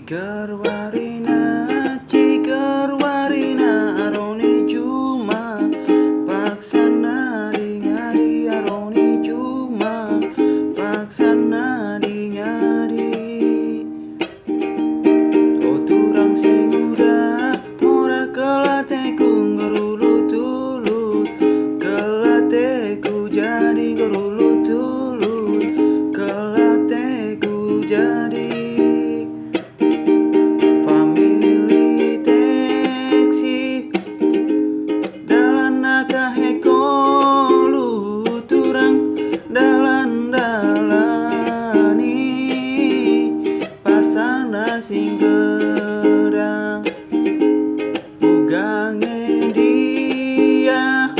Ciker warina aroni cuma paksana ngadi aroni cuma paksana ngadi oh turang sing udah mora kelateku ngerulut-ulut kelateku jadi ngerulut-ulut kelateku jadi sing gedang ugange dia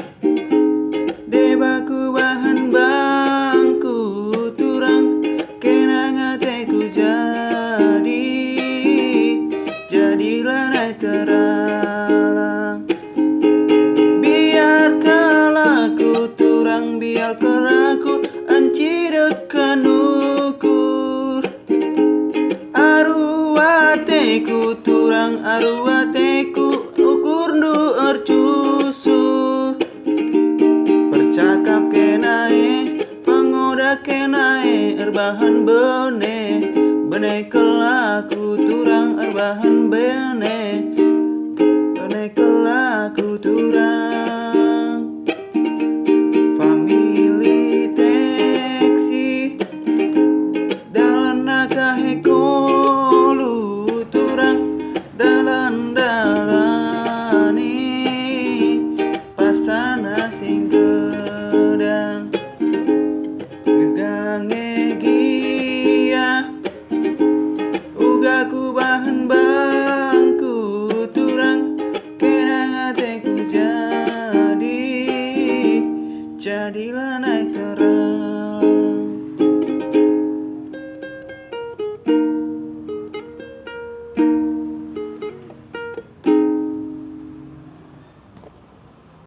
debaku bahan bangku turang kenang ateku jadilah naik teralang biar kalaku turang biar kalaku ancidekan ukur aruateku turang aruateku ukur nu ercusur percakap kenae pengoda kenae erbahan bene kelaku turang erbahan bene kelaku turang family teksi dalan nakaheko pasana sing gedang gegange gia ugaku bahan bangku turang kenang ateku jadilah naik